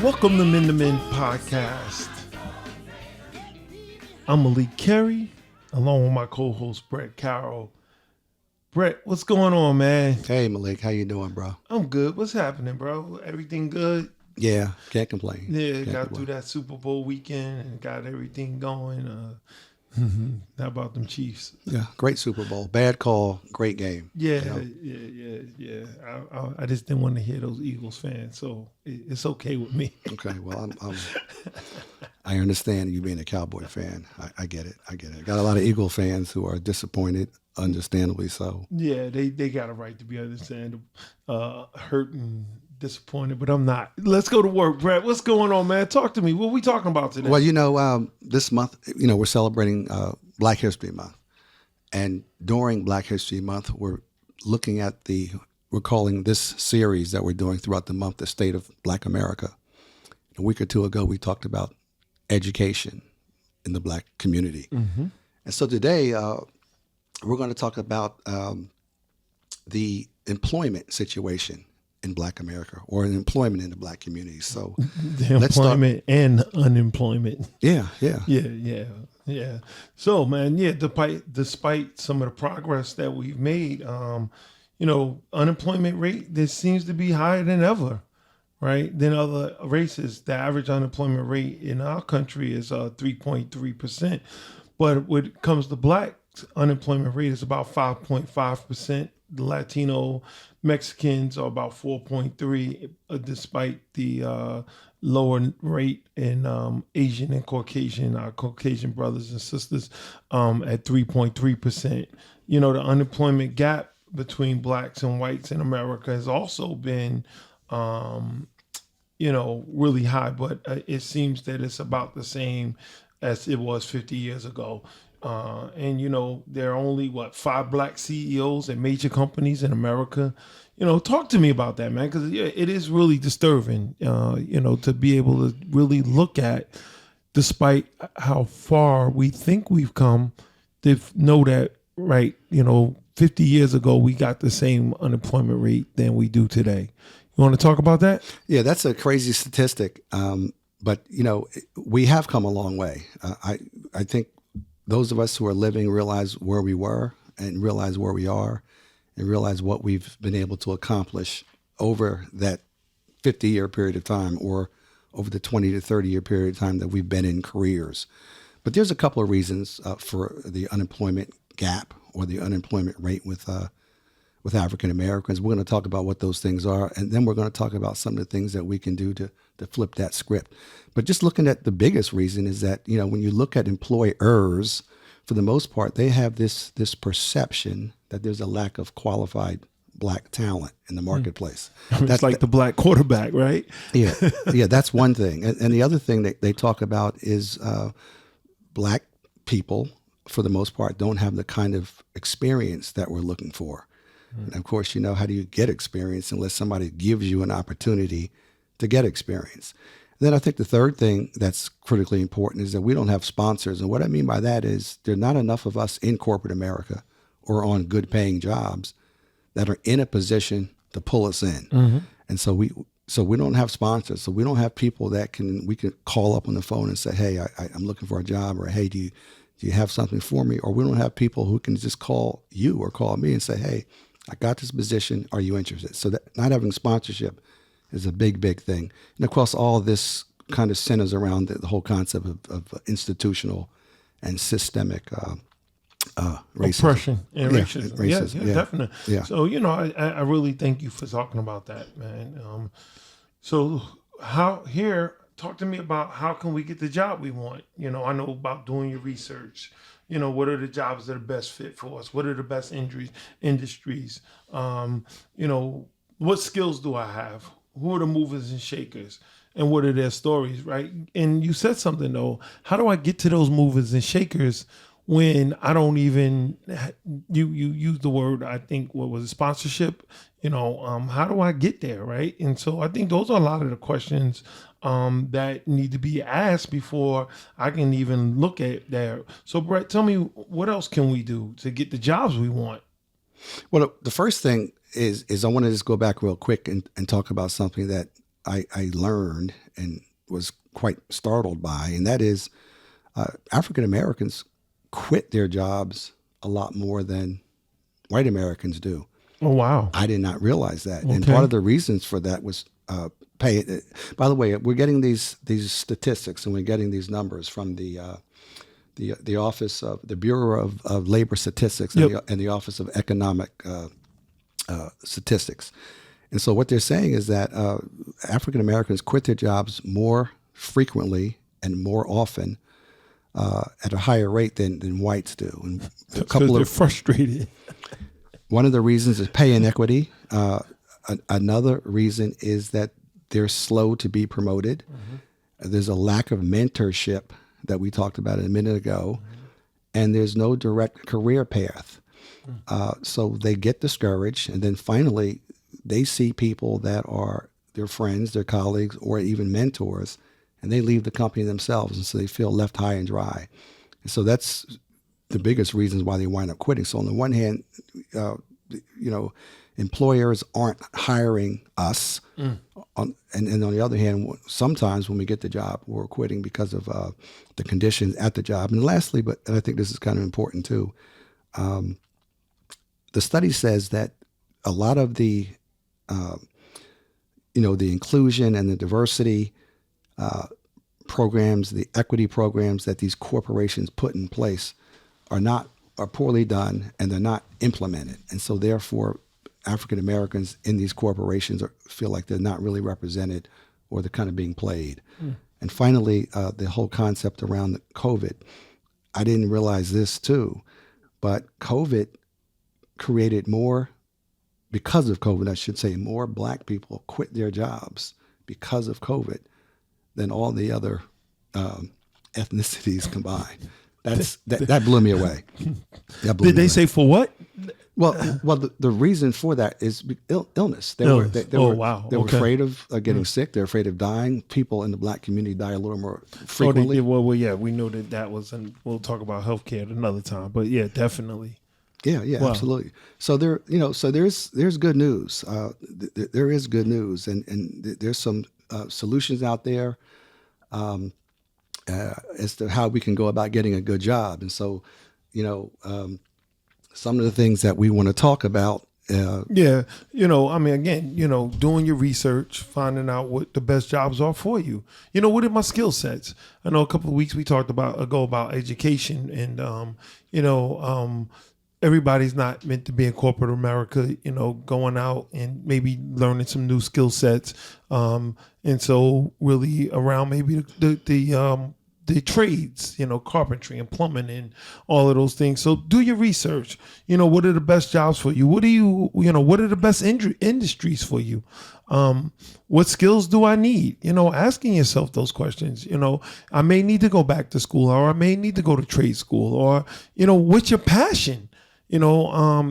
Welcome to Men2Men podcast. I'm Malik Carey, along with my co-host Brett Carroll. Brett, what's going on, man? Hey Malik, how you doing, bro? I'm good. What's happening, bro? Everything good? Yeah, can't complain. Yeah, Can't got complain. through that Super Bowl weekend and got everything going. How about them Chiefs? Yeah, great Super Bowl. Bad call, great game. Yeah, You know? yeah. I just didn't want to hear those Eagles fans, so it's okay with me. Okay, well, I understand you being a Cowboy fan. I get it. Got a lot of Eagle fans who are disappointed, understandably so. Yeah, they got a right to be understandable, hurt and disappointed, but I'm not. Let's go to work, Brett. What's going on, man? Talk to me. What are we talking about today? Well, this month, we're celebrating Black History Month, and during Black History Month, we're calling this series that we're doing throughout the month the State of Black America. A week or two ago, we talked about education in the Black community, and so today we're going to talk about the employment situation in Black America, or in employment in the Black community. So the let's start. employment and unemployment. Yeah. Yeah. So, man, despite some of the progress that we've made, unemployment rate, this seems to be higher than ever, right? Than other races. The average unemployment rate in our country is 3.3%. But when it comes to Black unemployment rate is about 5.5%. The Latino Mexicans are about 4.3, despite the lower rate in Asian and Caucasian, our Caucasian brothers and sisters at 3.3%. The unemployment gap between Blacks and whites in America has also been, really high, but it seems that it's about the same as it was 50 years ago. There are only 5 Black CEOs at major companies in America. Talk to me about that, man, because it is really disturbing. To be able to really look at, despite how far we think we've come, to know that 50 years ago we got the same unemployment rate than we do today. You want to talk about that? Yeah, that's a crazy statistic. But we have come a long way. I think those of us who are living realize where we were and realize where we are and realize what we've been able to accomplish over that 50-year period of time, or over the 20 to 30-year period of time that we've been in careers. But there's a couple of reasons for the unemployment gap, or the unemployment rate with African Americans. We're going to talk about what those things are, and then we're going to talk about some of the things that we can do to flip that script. But just looking at the biggest reason is that, when you look at employers, for the most part, they have this perception that there's a lack of qualified Black talent in the marketplace. That's like the Black quarterback, right? Yeah, that's one thing. And the other thing that they talk about is Black people, for the most part, don't have the kind of experience that we're looking for. And of course, how do you get experience unless somebody gives you an opportunity to get experience? And then I think the third thing that's critically important is that we don't have sponsors. And what I mean by that is there are not enough of us in corporate America or on good paying jobs that are in a position to pull us in. And so we don't have sponsors. So we don't have people that we can call up on the phone and say, hey, I'm looking for a job, or hey, do you have something for me? Or we don't have people who can just call you or call me and say, hey, I got this position. Are you interested? So that not having sponsorship is a big, big thing. And of course, all of this kind of centers around the whole concept of institutional and systemic racism. Oppression and racism. Yeah, definitely. Yeah. So, I really thank you for talking about that, man. So talk to me about how can we get the job we want? I know about doing your research. What are the jobs that are best fit for us? What are the best industries? What skills do I have? Who are the movers and shakers? And what are their stories, right? And you said something, though. How do I get to those movers and shakers when I don't even, you use the word, I think, what was it, sponsorship? How do I get there, right? And so I think those are a lot of the questions that need to be asked before I can even look at that. So, Brett, tell me, what else can we do to get the jobs we want? Well, the first thing is I want to just go back real quick and talk about something that I learned and was quite startled by, and that is African Americans quit their jobs a lot more than white Americans do. Oh, wow. I did not realize that, and Okay. part of the reasons for that was pay. By the way, we're getting these statistics and we're getting these numbers from the Office of the Bureau of Labor Statistics and, Yep. the Office of Economic Statistics. And so what they're saying is that African Americans quit their jobs more frequently and more often at a higher rate than whites do. And a Because couple they're of frustrated. one of the reasons is pay inequity. Another reason is that they're slow to be promoted. There's a lack of mentorship that we talked about a minute ago, and there's no direct career path. So they get discouraged, and then finally they see people that are their friends, their colleagues, or even mentors, and they leave the company themselves, and so they feel left high and dry. And so that's the biggest reasons why they wind up quitting. So on the one hand, employers aren't hiring us, and on the other hand, sometimes when we get the job, we're quitting because of the conditions at the job. And lastly, and I think this is kind of important too, the study says that a lot of the the inclusion and the diversity programs, the equity programs that these corporations put in place are poorly done, and they're not implemented. And so therefore, African Americans in these corporations feel like they're not really represented, or they're kind of being played. And finally, the whole concept around the COVID, I didn't realize this too, but COVID created because of COVID, I should say, more black people quit their jobs because of COVID than all the other ethnicities combined. That blew me away. Did they say for what? Well, the reason for that is illness. They Illness. were Wow. They were Okay. afraid of getting sick. They're afraid of dying. People in the black community die a little more Oh, they frequently. did. Well, yeah, we know that was, and we'll talk about healthcare at another time. But yeah, definitely. Yeah, Wow. absolutely. So there's good news. There is good news, and there's some solutions out there as to how we can go about getting a good job. And so, some of the things that we want to talk about. Yeah, again, doing your research, finding out what the best jobs are for you. What are my skill sets? I know a couple of weeks we talked about education, and everybody's not meant to be in corporate America. Going out and maybe learning some new skill sets, and so really around maybe the trades, carpentry and plumbing and all of those things. So do your research. What are the best jobs for you? What are the best industries for you? What skills do I need? Asking yourself those questions. I may need to go back to school, or I may need to go to trade school, or, what's your passion? I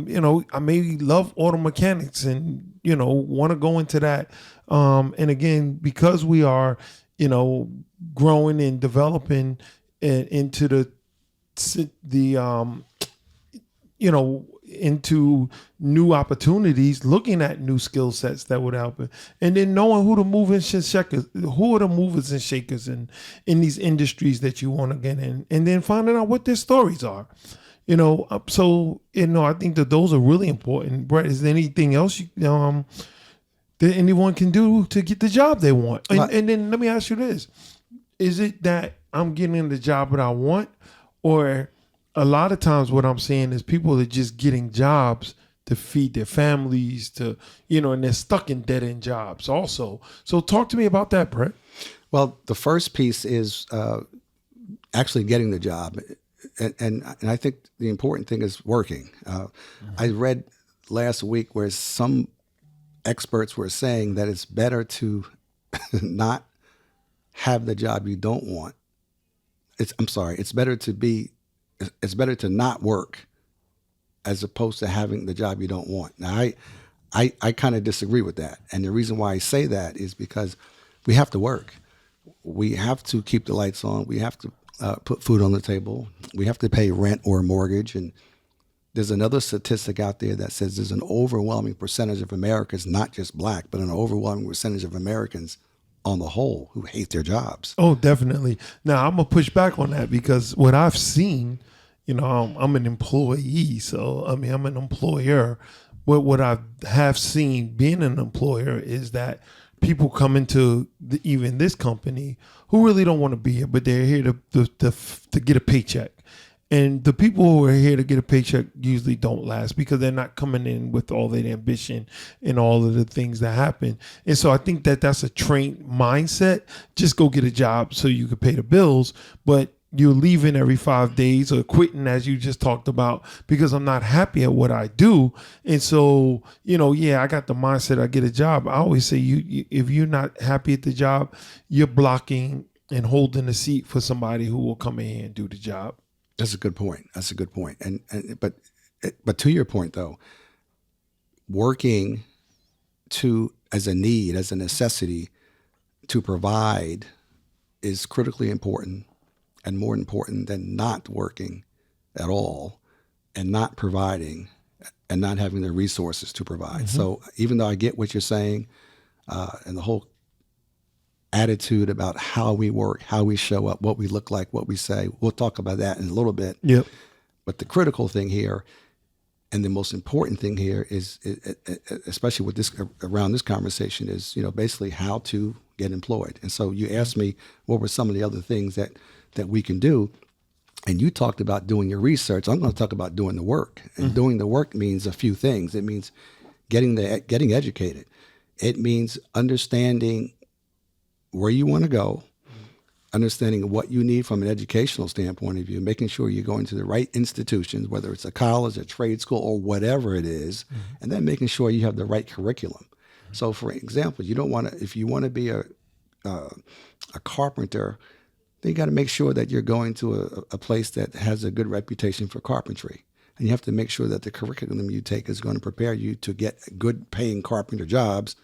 may love auto mechanics and, want to go into that. And again, because we are, growing and developing into into new opportunities, looking at new skill sets that would help it, and then knowing who are the movers and shakers in these industries that you want to get in, and then finding out what their stories are. So I think that those are really important. Brett, is there anything else that anyone can do to get the job they want? And then let me ask you this: is it that I'm getting the job that I want, or a lot of times what I'm seeing is people are just getting jobs to feed their families, and they're stuck in dead end jobs also. So talk to me about that, Brett. Well, the first piece is actually getting the job. And I think the important thing is working. I read last week where some experts were saying that it's better to not have the job you don't want. It's better to not work as opposed to having the job you don't want. Now, I kind of disagree with that. And the reason why I say that is because we have to work. We have to keep the lights on. We have to put food on the table. We have to pay rent or mortgage. And there's another statistic out there that says there's an overwhelming percentage of Americans, not just black, but an overwhelming percentage of Americans on the whole who hate their jobs. Oh, definitely. Now I'm gonna push back on that because what I've seen, I'm an employee, so I mean I'm an employer. But what I have seen being an employer is that people come into even this company who really don't want to be here, but they're here to get a paycheck. And the people who are here to get a paycheck usually don't last because they're not coming in with all that ambition and all of the things that happen. And so I think that that's a trained mindset. Just go get a job so you can pay the bills. But you're leaving every 5 days or quitting, as you just talked about, because I'm not happy at what I do. And so, I got the mindset I get a job. I always say if you're not happy at the job, you're blocking and holding the seat for somebody who will come in here and do the job. That's a good point. But to your point though, working as a need, as a necessity to provide is critically important and more important than not working at all and not providing and not having the resources to provide. Mm-hmm. So even though I get what you're saying, and the whole attitude about how we work, how we show up, what we look like, what we say. We'll talk about that in a little bit. Yep. But the critical thing here and the most important thing here is especially with this around this conversation is, basically how to get employed. And so you asked me what were some of the other things that we can do. And you talked about doing your research. I'm going to talk about doing the work. And doing the work means a few things. It means getting educated. It means understanding where you want to go, understanding what you need from an educational standpoint of view, making sure you're going to the right institutions, whether it's a college, a trade school, or whatever it is, and then making sure you have the right curriculum. So, for example, if you want to be a carpenter, then you got to make sure that you're going to a place that has a good reputation for carpentry. And you have to make sure that the curriculum you take is going to prepare you to get good paying carpenter jobs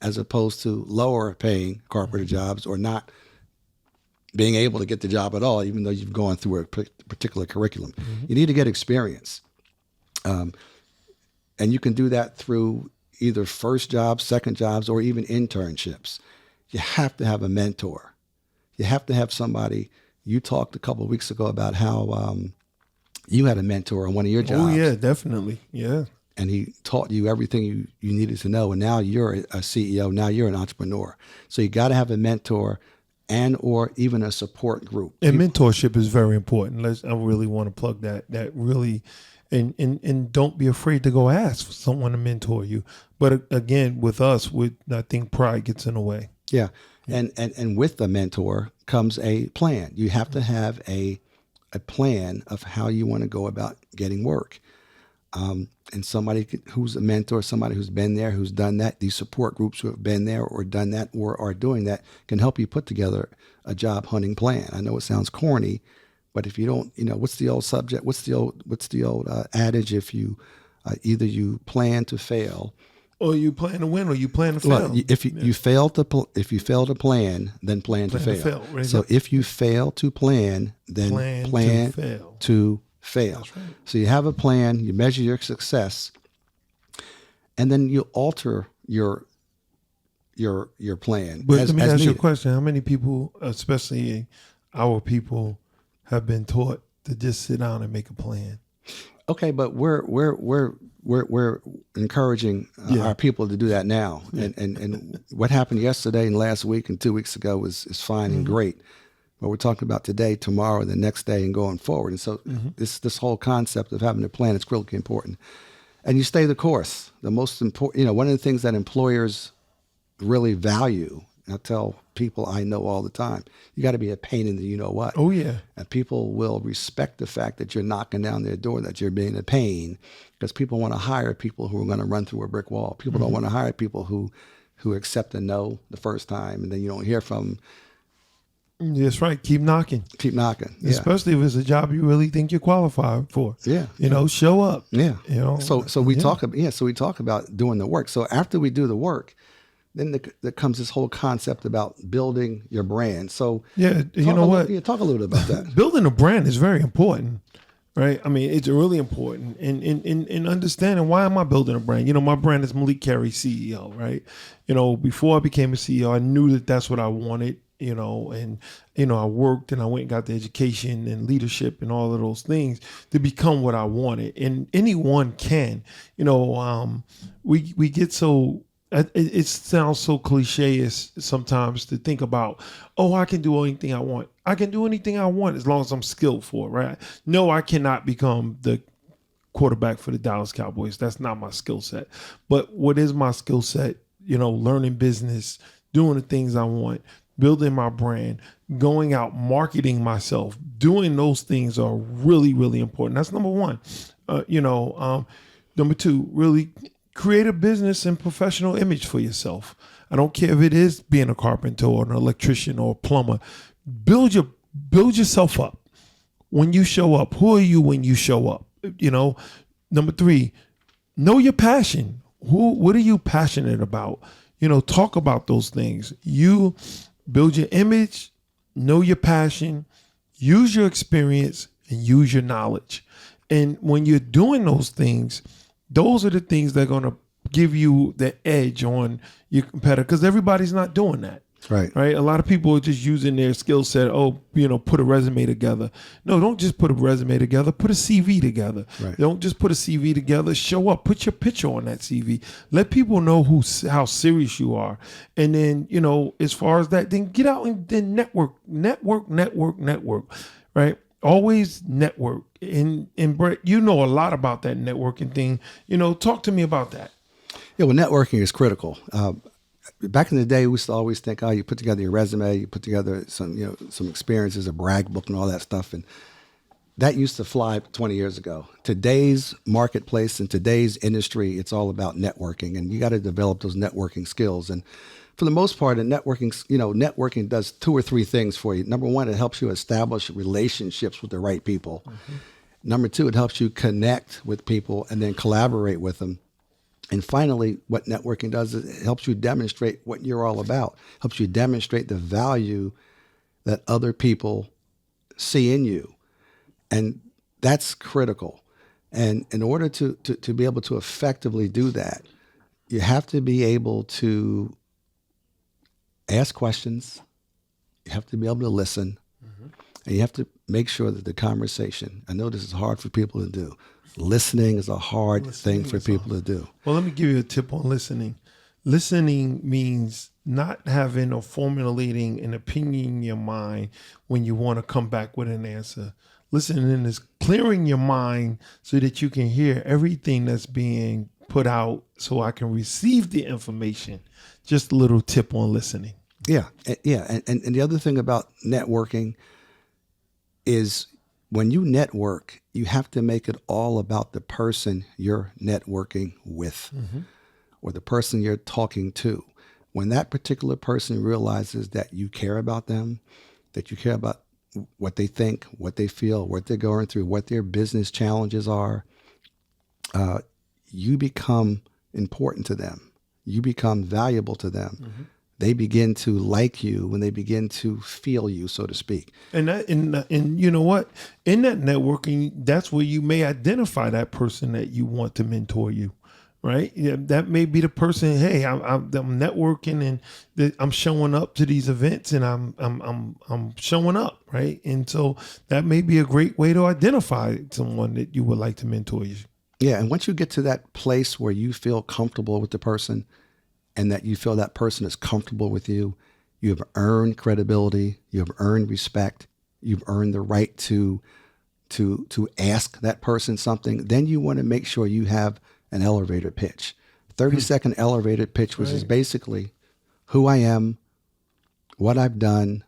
as opposed to lower paying carpenter jobs or not being able to get the job at all, even though you've gone through a particular curriculum. Mm-hmm. You need to get experience. And you can do that through either first jobs, second jobs, or even internships. You have to have a mentor. You have to have somebody. You talked a couple of weeks ago about how you had a mentor on one of your jobs. Oh, yeah, definitely. Yeah. And he taught you everything you needed to know. And now you're a CEO. Now you're an entrepreneur. So you got to have a mentor and or even a support group. And mentorship is very important. I really want to plug that really, and don't be afraid to go ask for someone to mentor you. But again, with us, I think pride gets in the way. Yeah. And with the mentor comes a plan. You have to have a plan of how you want to go about getting work. And somebody who's a mentor, somebody who's been there, who's done that, these support groups who have been there or done that or are doing that can help you put together a job hunting plan. I know it sounds corny, but if you don't, what's the old subject? What's the old adage? If you either you plan to fail, or you plan to win, or you plan to fail. Well, if you fail to plan, then plan to fail. Right? So if you fail to plan, then plan to fail. That's right. So you have a plan, you measure your success, and then you alter your plan. But let me ask you a question: how many people, especially our people, have been taught to just sit down and make a plan? Okay, but we're encouraging our people to do that now. Yeah. And what happened yesterday and last week and 2 weeks ago is fine and great. But we're talking about today, tomorrow, the next day, and going forward. And so this whole concept of having a plan is critically important. And you stay the course. The most important, one of the things that employers really value, and I tell people I know all the time, you got to be a pain in the you-know-what. Oh, yeah. And people will respect the fact that you're knocking down their door, that you're being a pain, because people want to hire people who are going to run through a brick wall. People don't want to hire people who accept a no the first time, and then you don't hear from them. That's right. Keep knocking. Keep knocking. Yeah. Especially if it's a job you really think you're qualified for. Yeah. Show up. Yeah. So we talk about doing the work. So after we do the work, then there comes this whole concept about building your brand. So yeah, talk a little bit about that. Building a brand is very important. right? I mean, it's really important. And understanding, why am I building a brand? My brand is Malik Carey, CEO, right? Before I became a CEO, I knew that that's what I wanted, and, I worked and I went and got the education and leadership and all of those things to become what I wanted. And anyone can, we get so, it sounds so cliche as sometimes to think about, oh, I can do anything I want. I can do anything I want as long as I'm skilled for it, right? No, I cannot become the quarterback for the Dallas Cowboys. That's not my skill set. But what is my skill set? Learning business, doing the things I want, building my brand, going out, marketing myself, doing those things are really, really important. That's number one. Number two, really create a business and professional image for yourself. I don't care if it is being a carpenter or an electrician or a plumber. Build yourself up. When you show up, who are you when you show up? Number three, know your passion. What are you passionate about? Talk about those things. You build your image, know your passion, use your experience, and use your knowledge. And when you're doing those things, those are the things that are going to give you the edge on your competitor, because everybody's not doing that. Right. Right. A lot of people are just using their skill set. Oh, put a resume together. No, don't just put a resume together. Put a CV together. Right. Don't just put a CV together. Show up. Put your picture on that CV. Let people know how serious you are. And then, as far as that, then get out and then network. Right. Always network. And Brett, you know a lot about that networking thing. Talk to me about that. Yeah, well, networking is critical. Back in the day, we used to always think, oh, you put together your resume, you put together some experiences, a brag book and all that stuff. And that used to fly 20 years ago. Today's marketplace and today's industry, it's all about networking, and you got to develop those networking skills. And for the most part, networking does two or three things for you. Number one, it helps you establish relationships with the right people. Mm-hmm. Number two, it helps you connect with people and then collaborate with them. And finally, what networking does is it helps you demonstrate what you're all about, helps you demonstrate the value that other people see in you. And that's critical. And in order to be able to effectively do that, you have to be able to ask questions, you have to be able to listen, and you have to make sure that the conversation, I know this is hard for people to do, listening is a hard thing for people to do. Well, let me give you a tip on listening. Listening means not having or formulating an opinion in your mind when you want to come back with an answer. Listening is clearing your mind so that you can hear everything that's being put out so I can receive the information. Just a little tip on listening. Yeah. And the other thing about networking is when you network, you have to make it all about the person you're networking with, or the person you're talking to. When that particular person realizes that you care about them, that you care about what they think, what they feel, what they're going through, what their business challenges are, you become important to them. You become valuable to them. Mm-hmm. They begin to like you when they begin to feel you, so to speak. And you know what? In that networking, that's where you may identify that person that you want to mentor you, right? Yeah, that may be the person. Hey, I'm networking and I'm showing up to these events and I'm showing up, right? And so that may be a great way to identify someone that you would like to mentor you. Yeah, and once you get to that place where you feel comfortable with the person, and that you feel that person is comfortable with you, you have earned credibility, you have earned respect, you've earned the right to ask that person something, then you want to make sure you have an elevator pitch. 30-second elevator pitch, which is basically who I am, what I've done,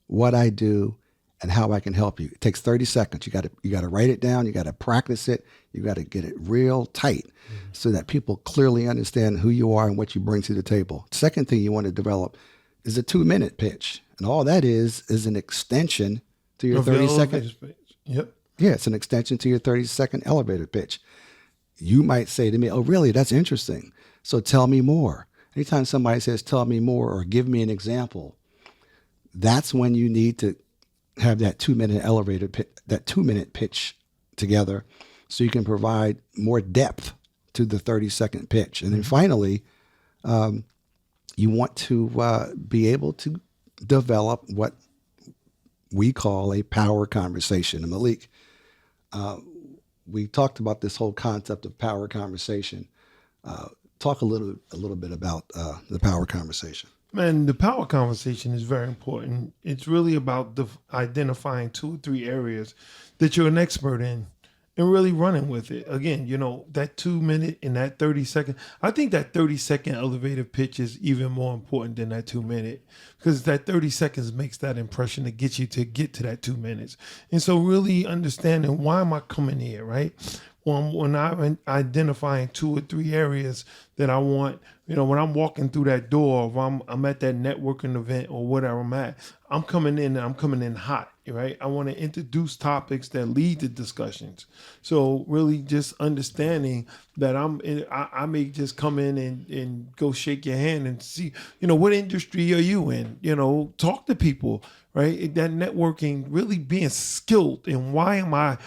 what I do, and how I can help you. It takes 30 seconds. You got to write it down. You got to practice it. You got to get it real tight so that people clearly understand who you are and what you bring to the table. Second thing you want to develop is a 2-minute pitch. And all that is an extension to your 30-second. Yep. Yeah, it's an extension to your 30-second elevator pitch. You might say to me, oh, really? That's interesting. So tell me more. Anytime somebody says, tell me more or give me an example, that's when you need to have that 2-minute elevator pitch, that 2-minute pitch together so you can provide more depth to the 30-second pitch. And then finally, you want to be able to develop what we call a power conversation. And Malik, we talked about this whole concept of power conversation. Talk a little bit about the power conversation. Man, the power conversation is very important. It's really about identifying 2 or 3 areas that you're an expert in and really running with it. Again, that 2 minute and that 30-second. I think that 30-second elevator pitch is even more important than that 2 minute, because that 30 seconds makes that impression to get you to get to that 2 minutes. And so really understanding, why am I coming here, right? When I'm identifying 2 or 3 areas that I want, when I'm walking through that door, if I'm at that networking event or whatever I'm at, I'm coming in hot, right? I want to introduce topics that lead to discussions. So really just understanding that I may just come in and go shake your hand and see, what industry are you in? Talk to people, right? That networking, really being skilled in why am I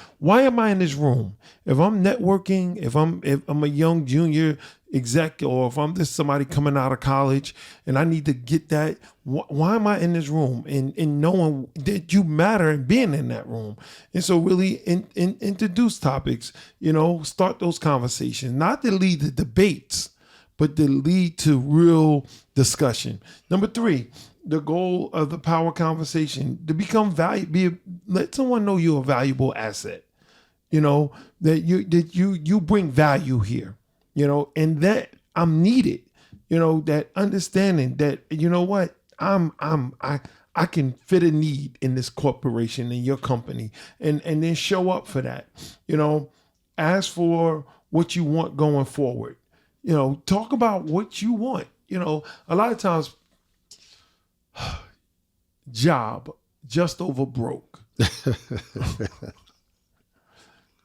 in this room? If I'm networking, if I'm a young junior exec, or if I'm just somebody coming out of college and I need to get that, why am I in this room? And knowing that you matter and being in that room. And so really introduce topics, start those conversations, not to lead to debates, but to lead to real discussion. Number 3, the goal of the power conversation, to become let someone know you're a valuable asset, that you bring value here, and that I'm needed, that understanding that, what, I can fit a need in this corporation, in your company, and then show up for that, ask for what you want going forward, talk about what you want, a lot of times, job just over broke.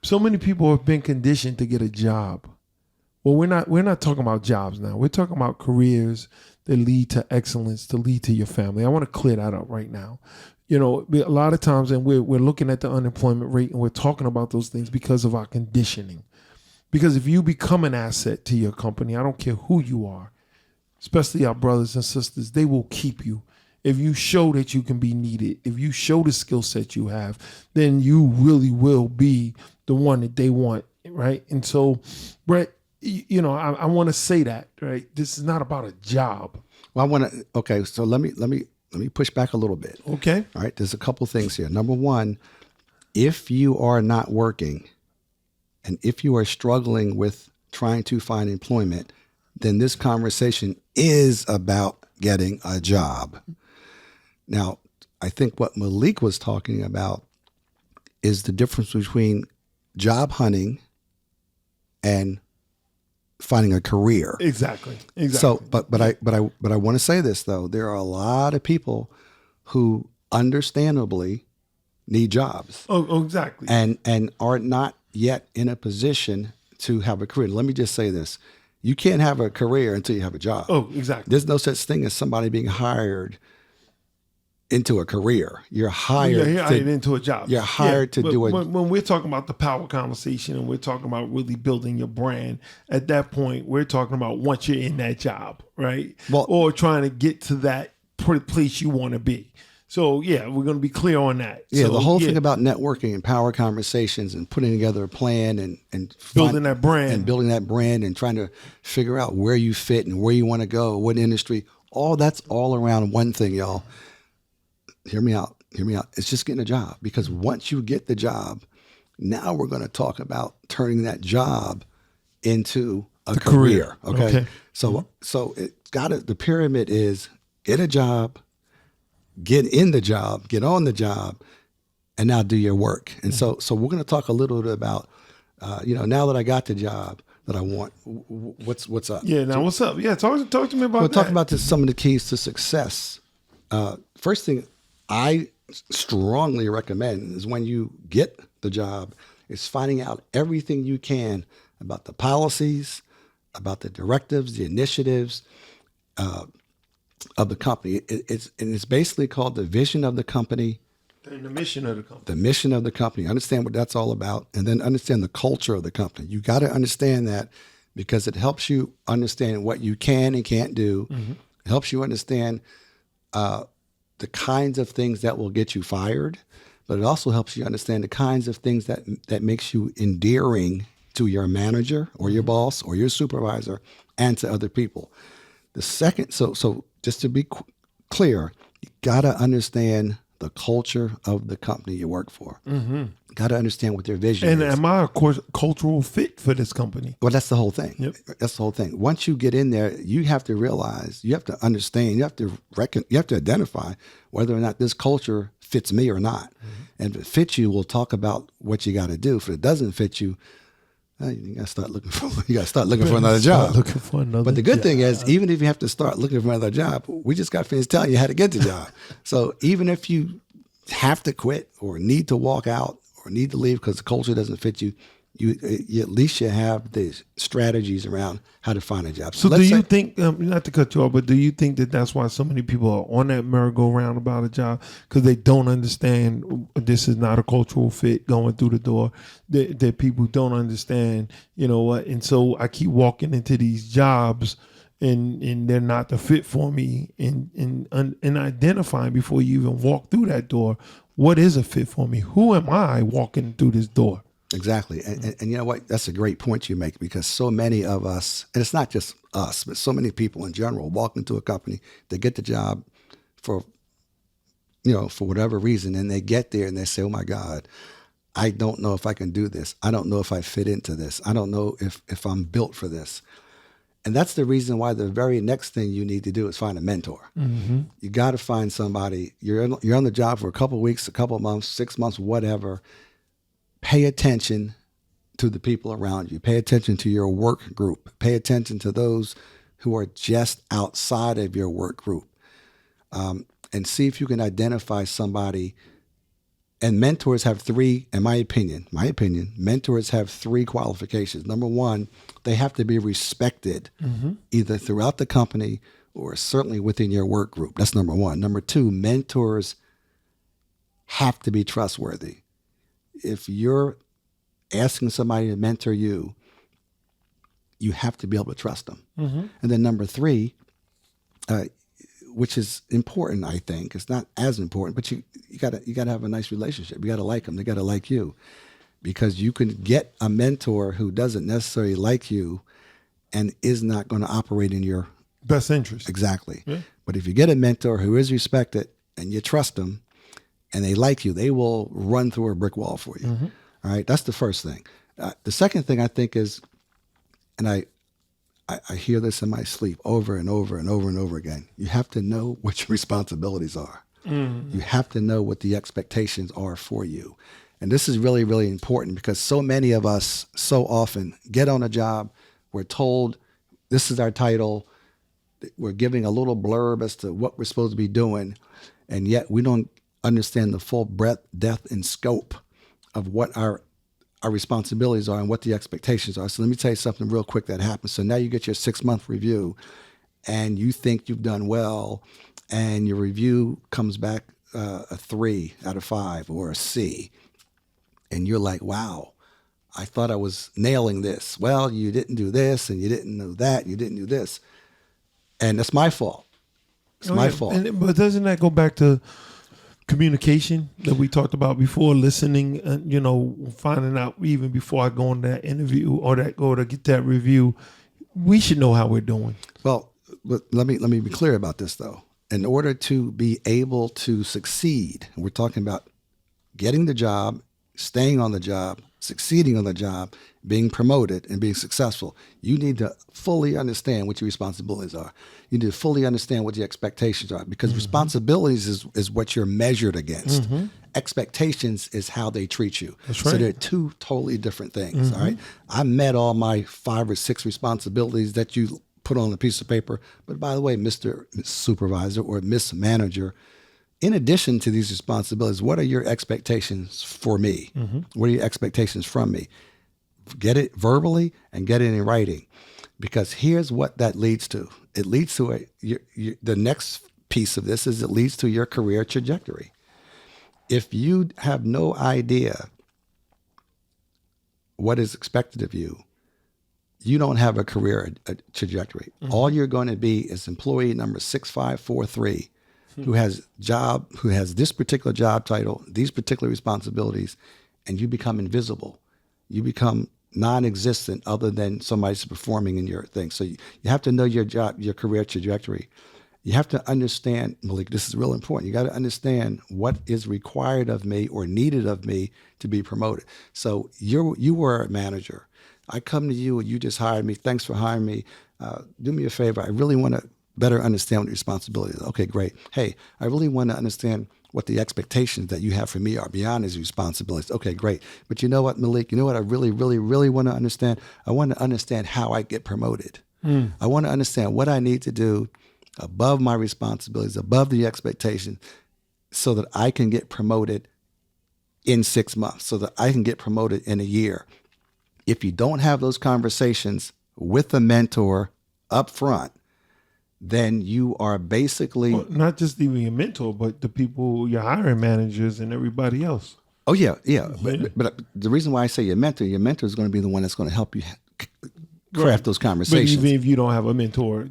So many people have been conditioned to get a job. Well, we're not talking about jobs now. We're talking about careers that lead to excellence, to lead to your family. I want to clear that up right now. A lot of times, and we're looking at the unemployment rate and we're talking about those things because of our conditioning. Because if you become an asset to your company, I don't care who you are, especially our brothers and sisters, they will keep you. If you show that you can be needed, if you show the skill set you have, then you really will be the one that they want, right? And so, Brett, I want to say that, right? This is not about a job. Well, okay, so let me push back a little bit. Okay. All right, there's a couple things here. Number 1, if you are not working and if you are struggling with trying to find employment, then this conversation is about getting a job. Now, I think what Malik was talking about is the difference between job hunting and finding a career. Exactly. So, but I want to say this though. There are a lot of people who understandably need jobs. Oh, exactly. And are not yet in a position to have a career. Let me just say this. You can't have a career until you have a job. Oh, exactly. There's no such thing as somebody being hired into a career. You're hired, into a job. You're hired to do it. When we're talking about the power conversation and we're talking about really building your brand, at that point, we're talking about once you're in that job, right? Well, or trying to get to that place you want to be. So, yeah, we're going to be clear on that. Yeah, so, the whole thing about networking and power conversations and putting together a plan and building that brand. And building that brand and trying to figure out where you fit and where you want to go, what industry, all that's all around one thing, y'all. Hear me out. It's just getting a job, because once you get the job, now we're going to talk about turning that job into a career. Okay. So it's the pyramid is get a job, get in the job, get on the job, and now do your work. And so we're going to talk a little bit about, now that I got the job that I want, what's up? Yeah. Now what's up? Yeah. Talk to me about We'll that. talk about some of the keys to success. First thing I strongly recommend is when you get the job, is finding out everything you can about the policies, about the directives, the initiatives of the company. It's basically called the vision of the company, And the mission of the company. The mission of the company, understand what that's all about, and then understand the culture of the company. You got to understand that because it helps you understand what you can and can't do. It helps you understand the kinds of things that will get you fired, but it also helps you understand the kinds of things that makes you endearing to your manager or your boss or your supervisor and to other people. The second, so just to be clear, you got to understand the culture of the company you work for. Got to understand what their vision And is. am I a cultural fit for this company? Well, that's the whole thing. Yep. That's the whole thing. Once you get in there, you have to realize, you have to understand, you have to you have to identify whether or not this culture fits me or not. And if it fits you, we'll talk about what you got to do. If it doesn't fit you, you got to start looking for. You got to start looking for another job. Looking for another. But the good job. thing is, even if you have to start looking for another job, we just got finished telling you how to get the job. So even if you have to quit or need to walk out or need to leave because the culture doesn't fit you, you at least you have the strategies around how to find a job. So do you think, not to cut you off, but do you think that that's why so many people are on that merry-go-round about a job? Because they don't understand this is not a cultural fit going through the door, that people don't understand, you know what? And so I keep walking into these jobs and they're not the fit for me, and identifying before you even walk through that door, what is a fit for me? Who am I walking through this door? Exactly. And you know what? That's a great point you make, because so many of us, and it's not just us, but so many people in general walk into a company, they get the job for whatever reason, and they get there and they say, oh my God, I don't know if I can do this. I don't know if I fit into this. I don't know if I'm built for this. And that's the reason why the very next thing you need to do is find a mentor. You got to find somebody. You're on the job for a couple of weeks, a couple of months, 6 months, whatever. Pay attention to the people around you. Pay attention to your work group. Pay attention to those who are just outside of your work group, and see if you can identify somebody. And mentors have three, in my opinion, mentors have three qualifications. Number one, they have to be respected either throughout the company or certainly within your work group. That's number one. Number two, mentors have to be trustworthy. If you're asking somebody to mentor you, you have to be able to trust them. And then number three, which is important, I think, it's not as important, but you gotta have a nice relationship. You gotta like them. They gotta like you, because you can get a mentor who doesn't necessarily like you and is not going to operate in your best interest. Exactly. Yeah. But if you get a mentor who is respected and you trust them, and they like you, they will run through a brick wall for you. All right, that's the first thing. The second thing I think is, and I hear this in my sleep over and over and over and over again, you have to know what your responsibilities are. You have to know what the expectations are for you. And this is really, really important, because so many of us so often get on a job, we're told this is our title, we're giving a little blurb as to what we're supposed to be doing, and yet we don't understand the full breadth, depth, and scope of what our responsibilities are and what the expectations are. So let me tell you something real quick that happens. So now you get your 6-month review and you think you've done well, and your review comes back a 3 out of 5 or a C. And you're like, wow, I thought I was nailing this. Well, you didn't do this, and you didn't do that, and you didn't do this. And that's my fault. It's my fault. But doesn't that go back to communication that we talked about before, listening, finding out even before I go on that interview or to get that review, we should know how we're doing. Well, but let me be clear about this though. In order to be able to succeed, we're talking about getting the job, staying on the job, succeeding on the job, being promoted, and being successful. You need to fully understand what your responsibilities are. You need to fully understand what your expectations are, because responsibilities is what you're measured against. Expectations is how they treat you. That's right. So they're two totally different things. All right. I met all my 5 or 6 responsibilities that you put on a piece of paper. But by the way, Mr. Supervisor or Miss Manager, in addition to these responsibilities, what are your expectations for me? What are your expectations from me? Get it verbally and get it in writing, because here's what that leads to. It leads to the next piece of this is it leads to your career trajectory. If you have no idea what is expected of you, you don't have a career trajectory. Mm-hmm. All you're going to be is employee number 6543 who has this particular job title, these particular responsibilities, and you become invisible. You become non-existent other than somebody's performing in your thing. So you have to know your job, your career trajectory. You have to understand, Malik, this is real important. You got to understand what is required of me or needed of me to be promoted. So you were a manager. I come to you and you just hired me. Thanks for hiring me. Do me a favor. I really want to better understand what the responsibility is. Okay, great. Hey, I really want to understand what the expectations that you have for me are beyond his responsibilities. Okay, great. But you know what, Malik? You know what I really, really, really want to understand? I want to understand how I get promoted. I want to understand what I need to do above my responsibilities, above the expectation, so that I can get promoted in 6 months, so that I can get promoted in a year. If you don't have those conversations with a mentor up front, then you are basically... Well, not just even your mentor, but the people, your hiring managers and everybody else. Oh, yeah. But the reason why I say your mentor is going to be the one that's going to help you craft those conversations. But even if you don't have a mentor,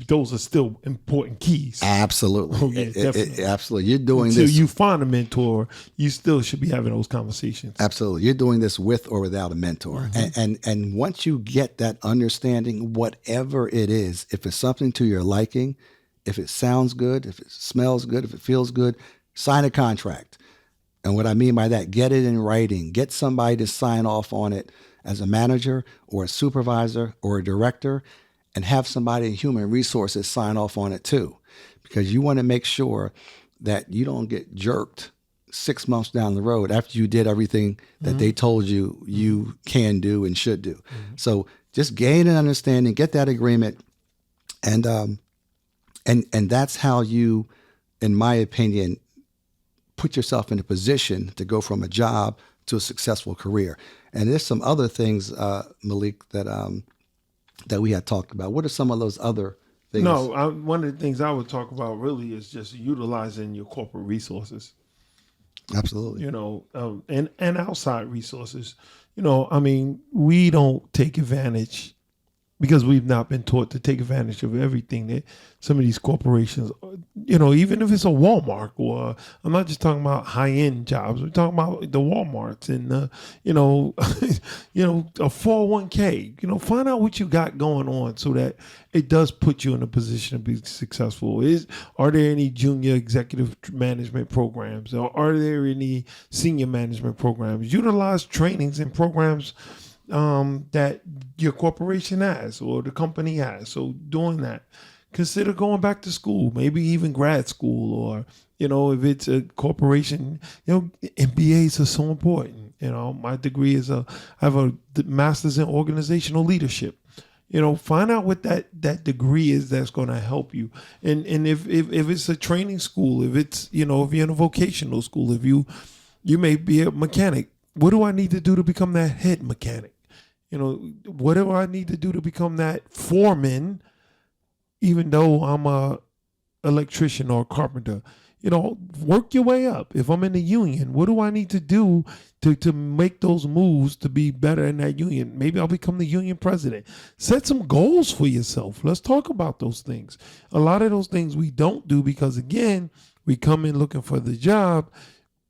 those are still important keys. Absolutely. Oh, yeah, definitely. Absolutely. You're doing Until this. you find a mentor, you still should be having those conversations. Absolutely. You're doing this with or without a mentor. Mm-hmm. And once you get that understanding, whatever it is, if it's something to your liking, if it sounds good, if it smells good, if it feels good, sign a contract. And what I mean by that, get it in writing. Get somebody to sign off on it as a manager or a supervisor or a director, and have somebody in human resources sign off on it too. Because you want to make sure that you don't get jerked 6 months down the road after you did everything that they told you you can do and should do. So just gain an understanding, get that agreement, and that's how you, in my opinion, put yourself in a position to go from a job to a successful career. And there's some other things, Malik, that we had talked about. What are some of those other things? No, one of the things I would talk about really is just utilizing your corporate resources. Absolutely. And outside resources. We don't take advantage, because we've not been taught to take advantage of everything that some of these corporations, even if it's a Walmart, or I'm not just talking about high-end jobs. We're talking about the Walmarts and, a 401k. Find out what you got going on so that it does put you in a position to be successful. Are there any junior executive management programs? Or are there any senior management programs? Utilize trainings and programs that your corporation has or the company has. So doing that, consider going back to school, maybe even grad school, or, if it's a corporation, MBAs are so important. My degree is I have a master's in organizational leadership. Find out what that degree is that's going to help you. And if it's a training school, if it's, if you're in a vocational school, if you may be a mechanic, what do I need to do to become that head mechanic? Whatever I need to do to become that foreman, even though I'm a electrician or a carpenter, work your way up. If I'm in the union, what do I need to do to make those moves to be better in that union? Maybe I'll become the union president. Set some goals for yourself. Let's talk about those things. A lot of those things we don't do because, again, we come in looking for the job,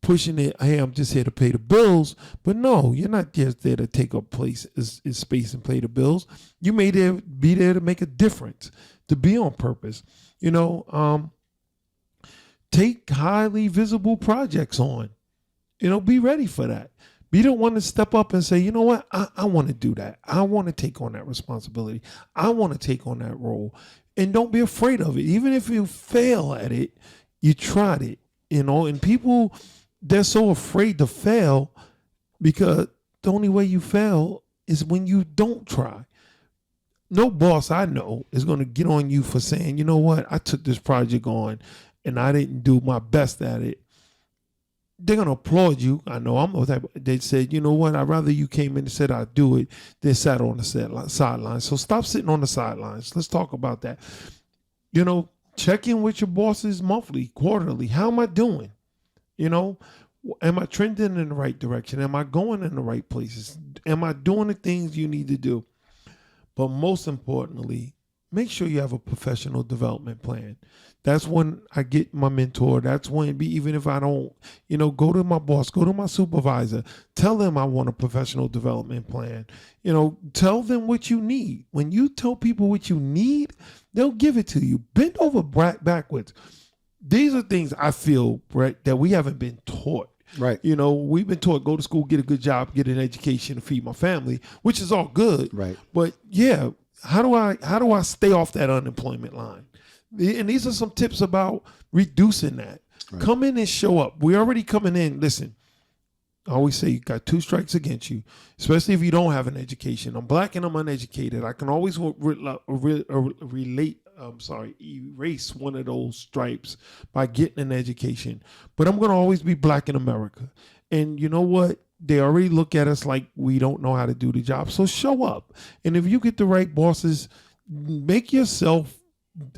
pushing it, hey, I'm just here to pay the bills. But no, you're not just there to take up space and pay the bills. You may be there to make a difference, to be on purpose. Take highly visible projects on. Be ready for that. Be the one to step up and say, you know what, I want to do that. I want to take on that responsibility. I want to take on that role. And don't be afraid of it. Even if you fail at it, you tried it. And people, they're so afraid to fail because the only way you fail is when you don't try. No boss I know is going to get on you for saying, you know what, I took this project on and I didn't do my best at it. They're going to applaud you. I know I'm the type. They said, you know what, I'd rather you came in and said I'd do it than sat on the sidelines. So stop sitting on the sidelines. Let's talk about that. Check in with your bosses monthly, quarterly. How am I doing? Am I trending in the right direction? Am I going in the right places? Am I doing the things you need to do? But most importantly, make sure you have a professional development plan. That's when I get my mentor. That's when, even if I don't, go to my boss, go to my supervisor, tell them I want a professional development plan. Tell them what you need. When you tell people what you need, they'll give it to you. Bend over backwards. These are things I feel, Brett, that we haven't been taught. Right. We've been taught go to school, get a good job, get an education, and feed my family, which is all good. Right. But yeah, how do I stay off that unemployment line? And these are some tips about reducing that. Right. Come in and show up. We're already coming in. Listen, I always say you got 2 strikes against you, especially if you don't have an education. I'm black and I'm uneducated. I can always erase one of those stripes by getting an education. But I'm going to always be black in America. And you know what? They already look at us like we don't know how to do the job. So show up. And if you get the right bosses, make yourself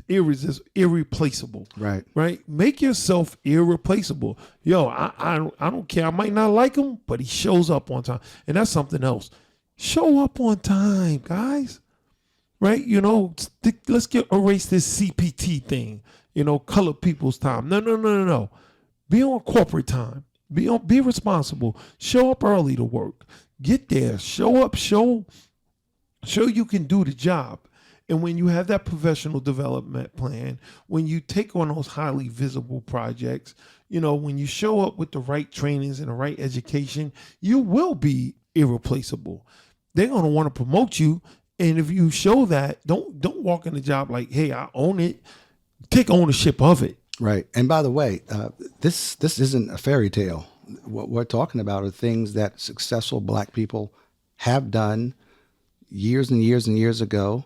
irreplaceable. Right. Make yourself irreplaceable. Yo, I don't care. I might not like him, but he shows up on time. And that's something else. Show up on time, guys. Right? Let's erase this CPT thing. Colored people's time. No. Be on corporate time. Be responsible. Show up early to work. Get there. Show up. Show you can do the job. And when you have that professional development plan, when you take on those highly visible projects, when you show up with the right trainings and the right education, you will be irreplaceable. They're going to want to promote you. And if you show that, don't walk in the job like, hey, I own it. Take ownership of it. Right. And by the way, this isn't a fairy tale. What we're talking about are things that successful black people have done years and years and years ago.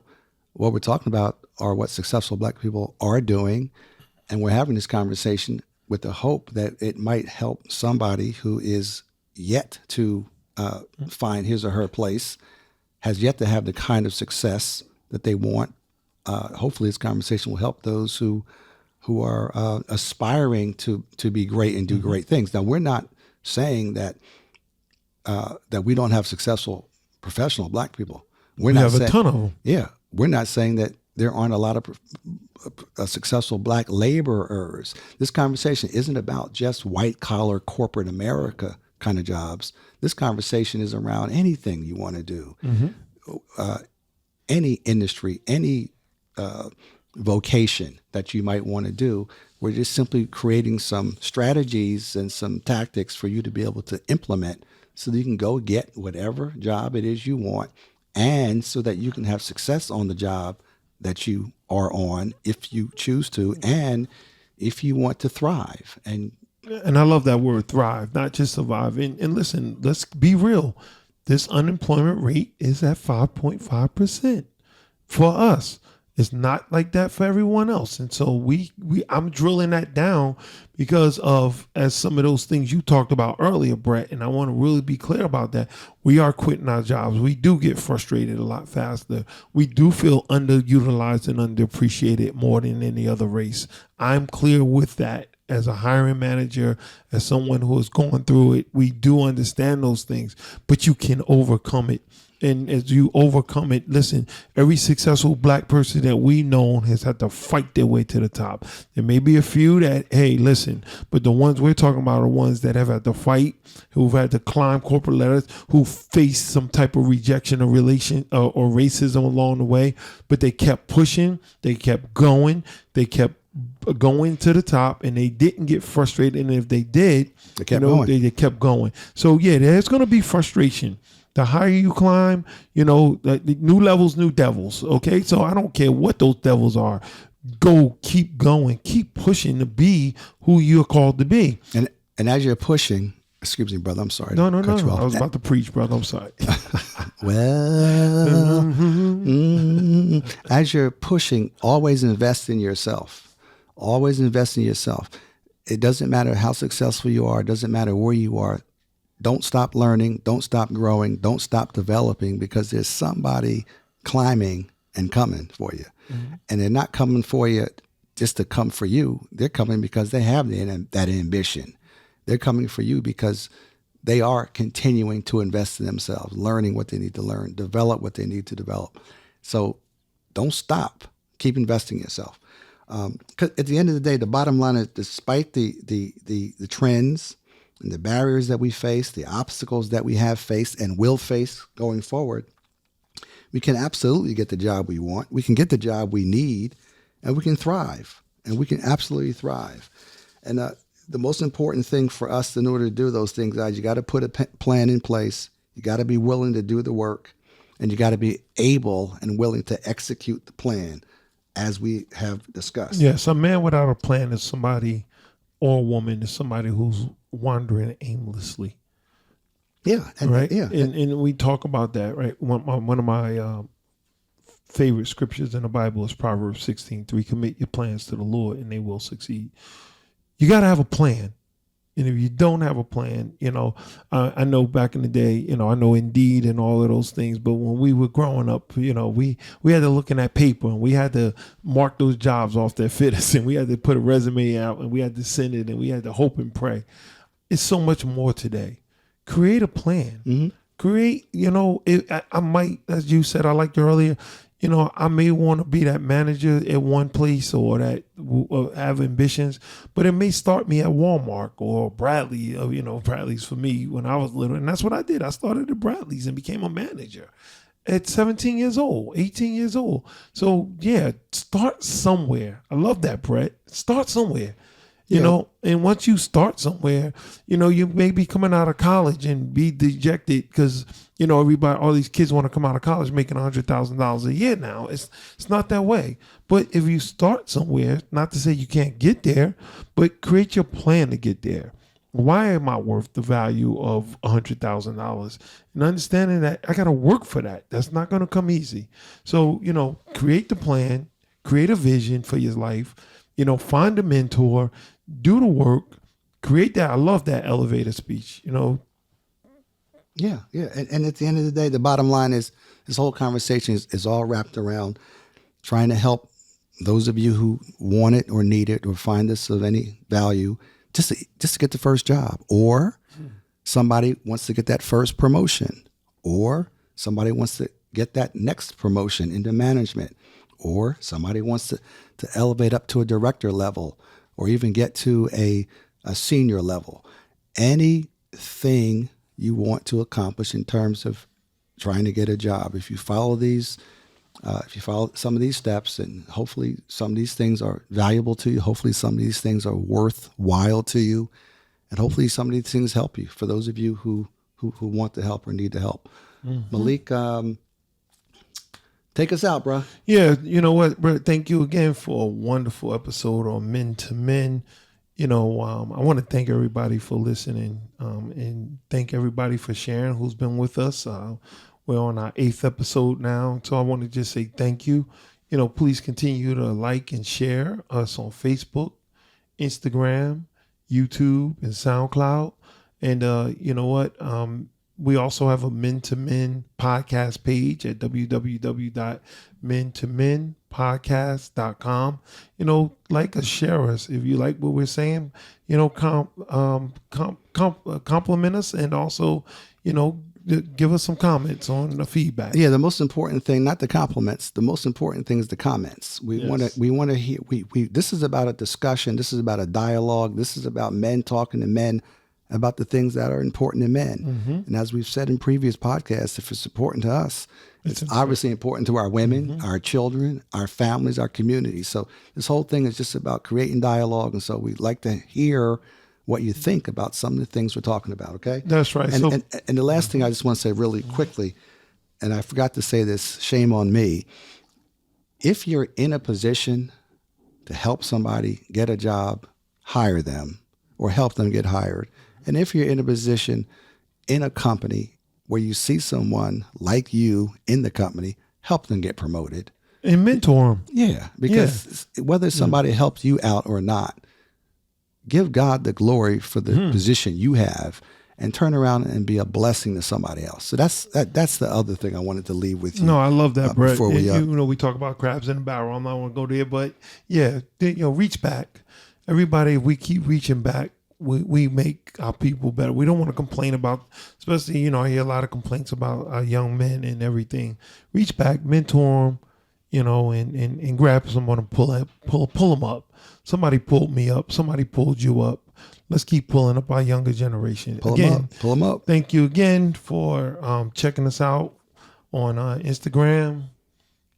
What we're talking about are what successful black people are doing. And we're having this conversation with the hope that it might help somebody who is yet to find his or her place, has yet to have the kind of success that they want. Hopefully this conversation will help those who are aspiring to be great and do great things. Now, we're not saying that we don't have successful professional black people. We have a ton of them. Yeah. We're not saying that there aren't a lot of successful black laborers. This conversation isn't about just white collar corporate America kind of jobs. This conversation is around anything you want to do, any industry, any vocation that you might want to do. We're just simply creating some strategies and some tactics for you to be able to implement so that you can go get whatever job it is you want, and so that you can have success on the job that you are on if you choose to, and if you want to thrive. And I love that word, thrive, not just survive. And listen, let's be real. This unemployment rate is at 5.5% for us. It's not like that for everyone else. And so I'm drilling that down because of, as some of those things you talked about earlier, Brett, and I want to really be clear about that. We are quitting our jobs. We do get frustrated a lot faster. We do feel underutilized and underappreciated more than any other race. I'm clear with that. As a hiring manager, as someone who is going through it, we do understand those things, but you can overcome it. And as you overcome it, listen, every successful black person that we know has had to fight their way to the top. There may be a few that, hey, listen, but the ones we're talking about are ones that have had to fight, who've had to climb corporate ladders, who faced some type of rejection or or racism along the way, but they kept pushing, they kept going, they kept going to the top, and they didn't get frustrated. And if they did, they kept going. They kept going. So yeah, there's going to be frustration. The higher you climb, the new levels, new devils. Okay, so I don't care what those devils are. Go, keep going, keep pushing to be who you're called to be. And as you're pushing, excuse me, brother, I'm sorry. No. I was about to preach, brother. I'm sorry. Well, as you're pushing, always invest in yourself. Always invest in yourself. It doesn't matter how successful you are. It doesn't matter where you are. Don't stop learning. Don't stop growing. Don't stop developing, because there's somebody climbing and coming for you. Mm-hmm. And they're not coming for you just to come for you. They're coming because they have that ambition. They're coming for you because they are continuing to invest in themselves, learning what they need to learn, develop what they need to develop. So don't stop. Keep investing in yourself. 'Cause at the end of the day, the bottom line is, despite the trends and the barriers that we face, the obstacles that we have faced and will face going forward, we can absolutely get the job we want. We can get the job we need, and we can thrive. And we can absolutely thrive. And the most important thing for us in order to do those things is you got to put a plan in place. You got to be willing to do the work, and you got to be able and willing to execute the plan as we have discussed. Yes, a man without a plan is somebody, or a woman is somebody who's wandering aimlessly. Yeah. And, right. Yeah. And we talk about that, right? One of my favorite scriptures in the Bible is Proverbs 16:3. Commit your plans to the Lord and they will succeed. You got to have a plan. And if you don't have a plan, I know back in the day, I know Indeed and all of those things. But when we were growing up, we had to look in that paper and we had to mark those jobs off that fit us, and we had to put a resume out and we had to send it and we had to hope and pray. It's so much more today. Create a plan. Mm-hmm. Create, I might, as you said, I liked earlier, I may want to be that manager at one place or that have ambitions, but it may start me at Walmart or Bradley. Bradley's for me when I was little. And that's what I did. I started at Bradley's and became a manager at 17 years old, 18 years old. So, yeah, start somewhere. I love that, Brett. Start somewhere. And once you start somewhere, you may be coming out of college and be dejected because, everybody, all these kids want to come out of college making $100,000 a year now. It's not that way. But if you start somewhere, not to say you can't get there, but create your plan to get there. Why am I worth the value of $100,000? And understanding that I got to work for that. That's not going to come easy. So, create the plan, create a vision for your life, find a mentor, do the work, create that. I love that elevator speech, Yeah. And at the end of the day, the bottom line is this whole conversation is all wrapped around trying to help those of you who want it or need it or find this of any value just to get the first job, or somebody wants to get that first promotion, or somebody wants to get that next promotion into management, or somebody wants to elevate up to a director level or even get to a senior level. Anything you want to accomplish in terms of trying to get a job, if you follow some of these steps, and hopefully some of these things are valuable to you, hopefully some of these things are worthwhile to you, and hopefully some of these things help you, for those of you who want the help or need the help. Mm-hmm. Malik, take us out, bro. Yeah, you know what, bro? Thank you again for a wonderful episode on Men to Men. I want to thank everybody for listening, and thank everybody for sharing who's been with us. We're on our 8th episode now, so I want to just say thank you. Please continue to like and share us on Facebook, Instagram, YouTube, and SoundCloud. And you know what? We also have a Men2Men podcast page at www.men2menpodcast.com. Like us, share us. If you like what we're saying, compliment us, and also, give us some comments on the feedback. Yeah, the most important thing, not the compliments. The most important thing is the comments. We want to hear. This is about a discussion. This is about a dialogue. This is about men talking to men about the things that are important to men. Mm-hmm. And as we've said in previous podcasts, if it's important to us, it's obviously important to our women, mm-hmm. our children, our families, our community. So this whole thing is just about creating dialogue. And so we'd like to hear what you think about some of the things we're talking about, okay? That's right. And the last thing I just want to say really quickly, and I forgot to say this, shame on me. If you're in a position to help somebody get a job, hire them or help them get hired. And if you're in a position in a company where you see someone like you in the company, help them get promoted. And mentor them. Yeah, because whether somebody helps you out or not, give God the glory for the position you have, and turn around and be a blessing to somebody else. So that's the other thing I wanted to leave with you. No, I love that, Brett. Before we we talk about crabs in a barrel. I'm not going to go there, but reach back. Everybody, if we keep reaching back, we make our people better. We don't want to complain about, especially, you know, I hear a lot of complaints about our young men and everything. Reach back, mentor them, you know, and grab someone and pull them up. Somebody pulled me up. Somebody pulled you up. Let's keep pulling up our younger generation. Pull them up. Pull them up. Thank you again for checking us out on Instagram,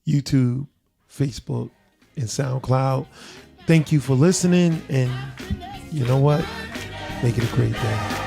YouTube, Facebook, and SoundCloud. Thank you for listening, and you know what? Make it a great day.